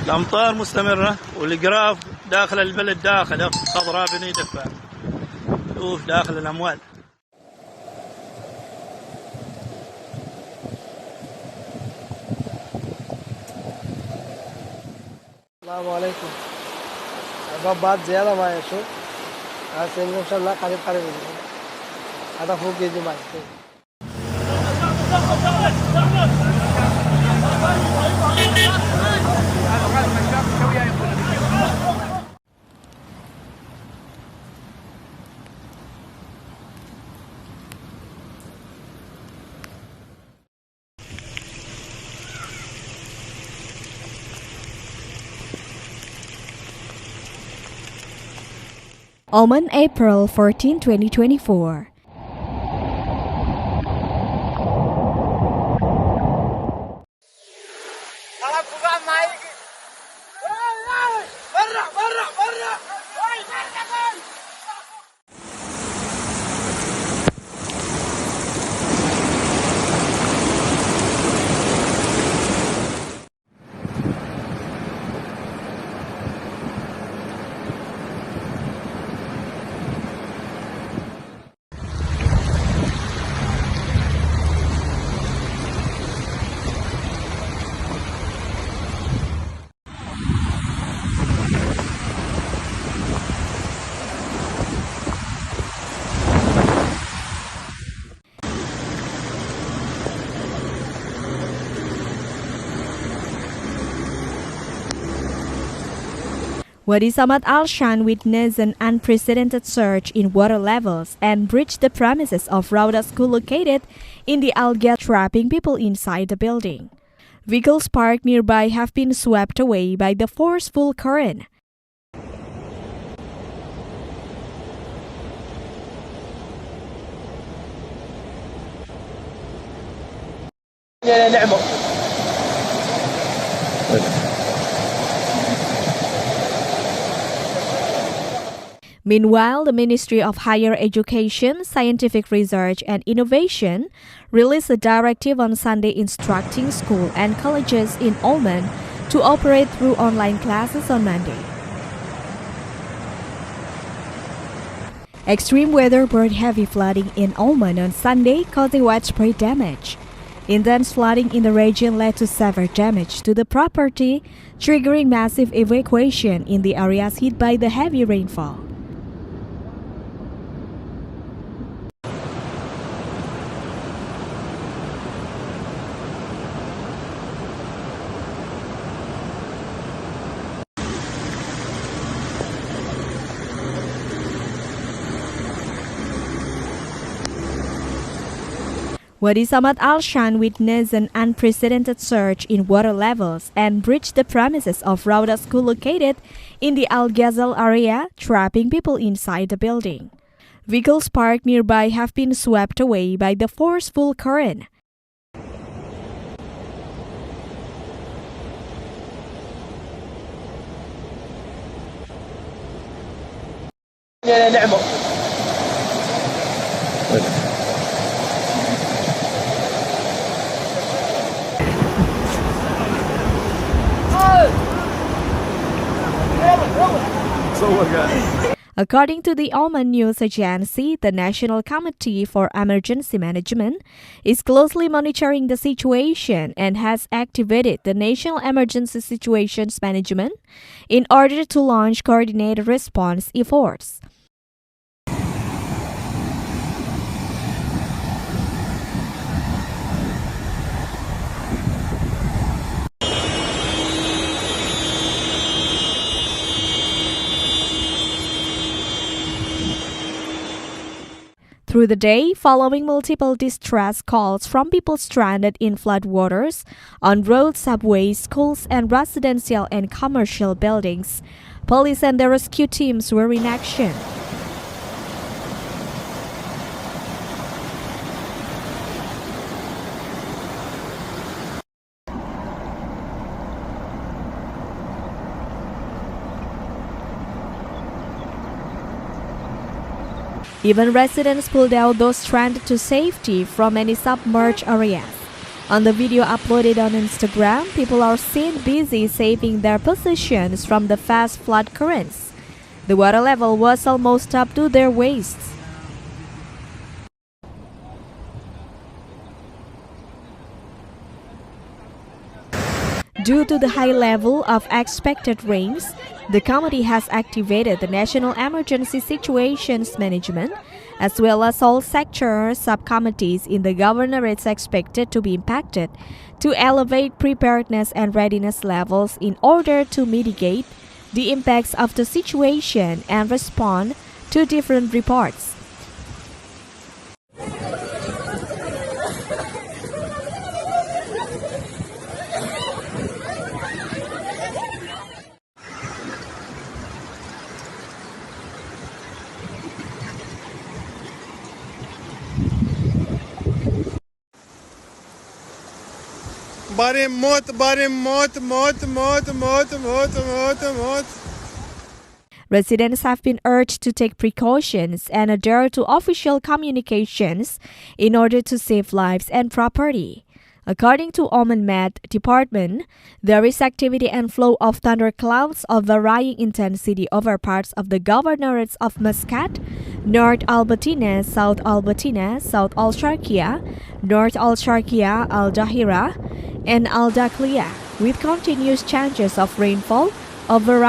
الأمطار مستمرة والجراف داخل البلد داخل خضراء بني دفع. شوف داخل الأموال. السلام عليكم. अब बात ज़्यादा माय शो आज से इंशाल्लाह करीब आधा फूक के my Oman, April 14, 2024. Wadi Samad Al-Shan witnessed an unprecedented surge in water levels and breached the premises of Rauda School located in the Al-Ghaz, trapping people inside the building. Vehicles parked nearby have been swept away by the forceful current. Meanwhile, the Ministry of Higher Education, Scientific Research and Innovation released a directive on Sunday instructing schools and colleges in Oman to operate through online classes on Monday. Extreme weather brought heavy flooding in Oman on Sunday, causing widespread damage. Intense flooding in the region led to severe damage to the property, triggering massive evacuation in the areas hit by the heavy rainfall. Wadi Samad Al-Shan witnessed an unprecedented surge in water levels and breached the premises of Rauda School located in the Al-Ghazal area, trapping people inside the building. Vehicles parked nearby have been swept away by the forceful current. According to the Oman News Agency, the National Committee for Emergency Management is closely monitoring the situation and has activated the National Emergency Situations Management in order to launch coordinated response efforts. Through the day, following multiple distress calls from people stranded in floodwaters on roads, subways, schools, and residential and commercial buildings, police and the rescue teams were in action. Even residents pulled out those stranded to safety from many submerged areas. On the video uploaded on Instagram, people are seen busy saving their possessions from the fast flood currents. The water level was almost up to their waists. Due to the high level of expected rains, the committee has activated the National Emergency Situations Management, as well as all sector subcommittees in the governorates expected to be impacted, to elevate preparedness and readiness levels in order to mitigate the impacts of the situation and respond to different reports. Residents have been urged to take precautions and adhere to official communications in order to save lives and property. According to Oman Met Department, there is activity and flow of thunderclouds of varying intensity over parts of the governorates of Muscat, North Al-Batina, South Al-Batina, South Al-Sharqiya, North Al-Sharqiya, Al-Dahira, and Al-Dakhliya, with continuous chances of rainfall of variety.